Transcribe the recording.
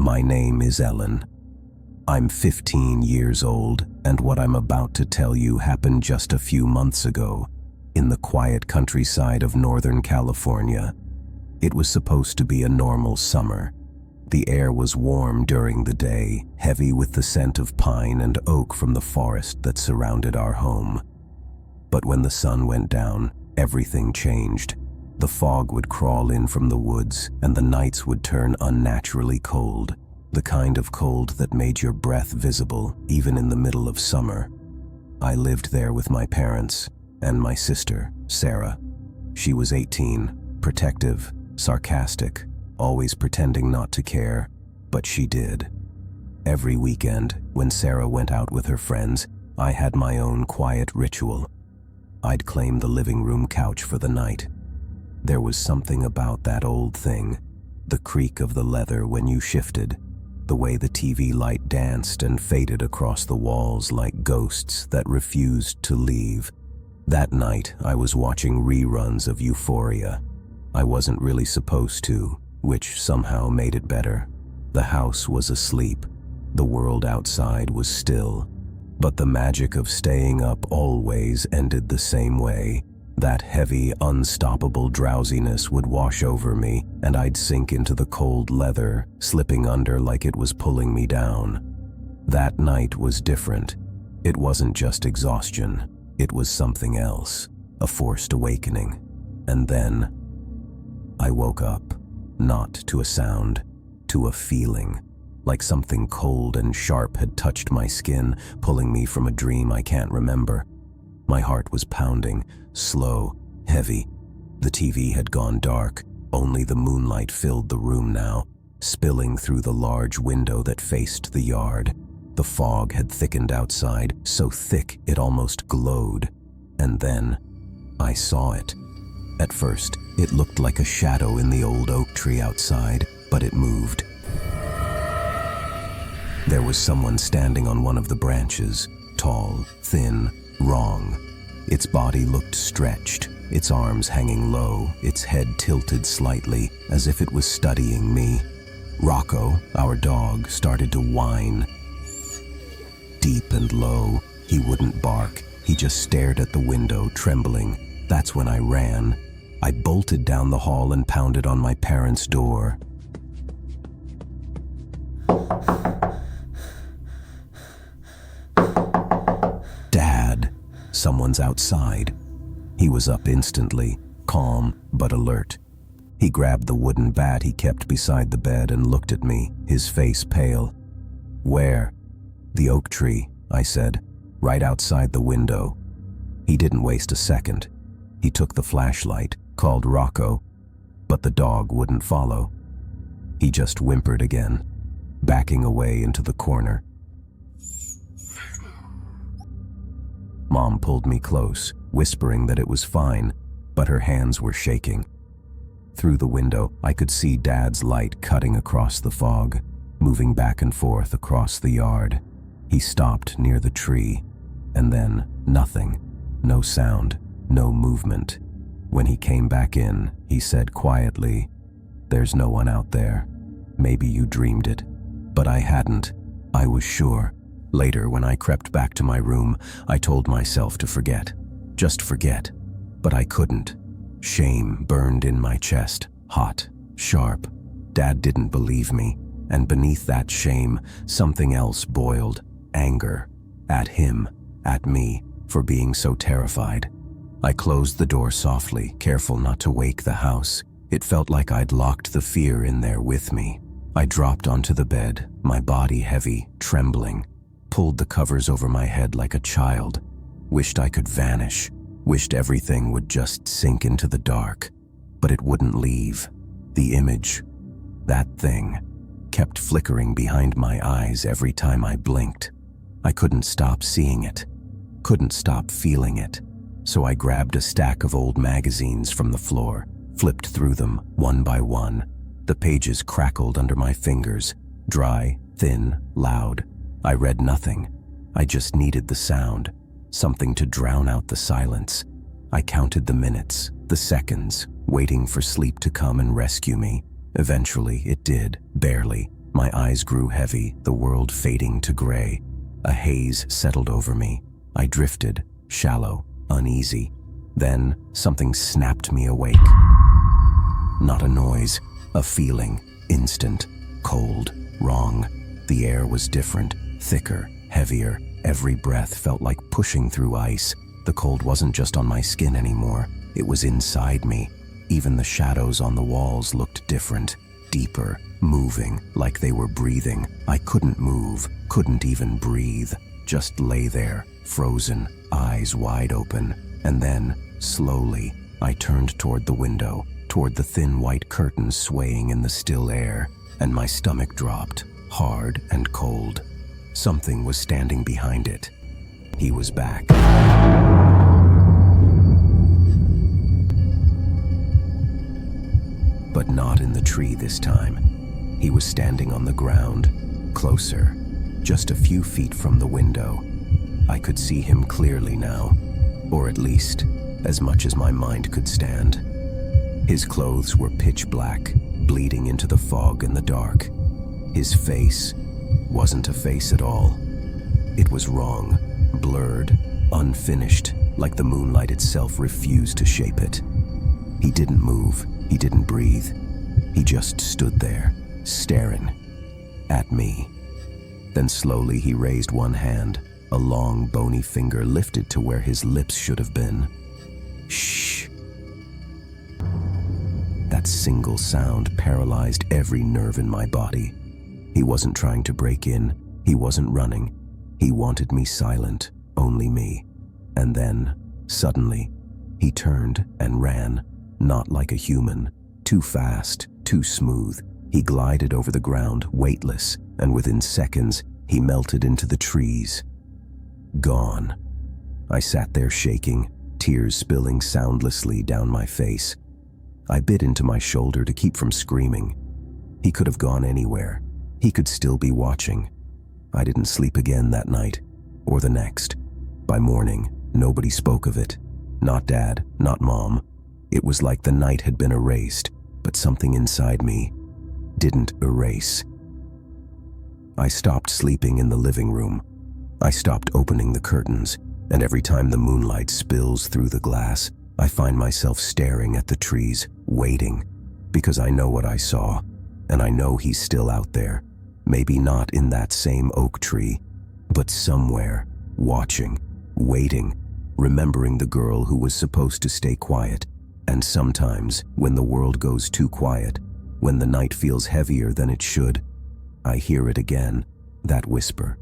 My name is Ellen. I'm 15 years old, and what I'm about to tell you happened just a few months ago, in the quiet countryside of Northern California. It was supposed to be a normal summer. The air was warm during the day, heavy with the scent of pine and oak from the forest that surrounded our home. But when the sun went down, everything changed. The fog would crawl in from the woods, and the nights would turn unnaturally cold. The kind of cold that made your breath visible, even in the middle of summer. I lived there with my parents and my sister, Sarah. She was 18, protective, sarcastic, always pretending not to care, but she did. Every weekend, when Sarah went out with her friends, I had my own quiet ritual. I'd claim the living room couch for the night. There was something about that old thing, the creak of the leather when you shifted, the way the TV light danced and faded across the walls like ghosts that refused to leave. That night, I was watching reruns of Euphoria. I wasn't really supposed to, which somehow made it better. The house was asleep. The world outside was still. But the magic of staying up always ended the same way. That heavy, unstoppable drowsiness would wash over me, and I'd sink into the cold leather, slipping under like it was pulling me down. That night was different. It wasn't just exhaustion. It was something else, a forced awakening. And then, I woke up, not to a sound, to a feeling, like something cold and sharp had touched my skin, pulling me from a dream I can't remember. My heart was pounding, slow, heavy. The TV had gone dark. Only the moonlight filled the room now, spilling through the large window that faced the yard. The fog had thickened outside, so thick it almost glowed. And then, I saw it. At first, it looked like a shadow in the old oak tree outside, but it moved. There was someone standing on one of the branches, tall, thin, wrong. Its body looked stretched, its arms hanging low, its head tilted slightly, as if it was studying me. Rocco, our dog, started to whine. Deep and low, he wouldn't bark. He just stared at the window, trembling. That's when I ran. I bolted down the hall and pounded on my parents' door. Dad, someone's outside. He was up instantly, calm but alert. He grabbed the wooden bat he kept beside the bed and looked at me, his face pale. Where? The oak tree, I said, right outside the window. He didn't waste a second. He took the flashlight, called Rocco, but the dog wouldn't follow. He just whimpered again, backing away into the corner. Mom pulled me close, whispering that it was fine, but her hands were shaking. Through the window, I could see Dad's light cutting across the fog, moving back and forth across the yard. He stopped near the tree, and then nothing, no sound, no movement. When he came back in, he said quietly, "There's no one out there. Maybe you dreamed it." But I hadn't. I was sure. Later, when I crept back to my room, I told myself to forget. Just forget. But I couldn't. Shame burned in my chest, hot, sharp. Dad didn't believe me, and beneath that shame, something else boiled. Anger. At him, at me, for being so terrified. I closed the door softly, careful not to wake the house. It felt like I'd locked the fear in there with me. I dropped onto the bed, my body heavy, trembling. Pulled the covers over my head like a child. Wished I could vanish. Wished everything would just sink into the dark. But it wouldn't leave. The image, that thing, kept flickering behind my eyes every time I blinked. I couldn't stop seeing it. Couldn't stop feeling it. So I grabbed a stack of old magazines from the floor, flipped through them one by one. The pages crackled under my fingers, dry, thin, loud. I read nothing. I just needed the sound, something to drown out the silence. I counted the minutes, the seconds, waiting for sleep to come and rescue me. Eventually, it did, barely. My eyes grew heavy, the world fading to gray. A haze settled over me. I drifted, shallow, uneasy. Then something snapped me awake. Not a noise, a feeling, instant, cold, wrong. The air was different, thicker, heavier. Every breath felt like pushing through ice. The cold wasn't just on my skin anymore, it was inside me. Even the shadows on the walls looked different, deeper, moving, like they were breathing. I couldn't move, couldn't even breathe, just lay there, frozen, eyes wide open. And then, slowly, I turned toward the window, toward the thin white curtains swaying in the still air, and my stomach dropped, hard and cold. Something was standing behind it. He was back. But not in the tree this time. He was standing on the ground, closer, just a few feet from the window. I could see him clearly now, or at least as much as my mind could stand. His clothes were pitch black, bleeding into the fog and the dark. His face wasn't a face at all. It was wrong, blurred, unfinished, like the moonlight itself refused to shape it. He didn't move, he didn't breathe. He just stood there, staring at me. Then slowly he raised one hand, a long, bony finger lifted to where his lips should have been. Shh. That single sound paralyzed every nerve in my body. He wasn't trying to break in, he wasn't running. He wanted me silent, only me. And then, suddenly, he turned and ran, not like a human, too fast, too smooth. He glided over the ground, weightless, and within seconds, he melted into the trees. Gone. I sat there shaking, tears spilling soundlessly down my face. I bit into my shoulder to keep from screaming. He could have gone anywhere. He could still be watching. I didn't sleep again that night, or the next. By morning, nobody spoke of it. Not Dad, not Mom. It was like the night had been erased, but something inside me didn't erase. I stopped sleeping in the living room. I stopped opening the curtains, and every time the moonlight spills through the glass, I find myself staring at the trees, waiting, because I know what I saw, and I know he's still out there. Maybe not in that same oak tree, but somewhere, watching, waiting, remembering the girl who was supposed to stay quiet. And sometimes, when the world goes too quiet, when the night feels heavier than it should, I hear it again, that whisper.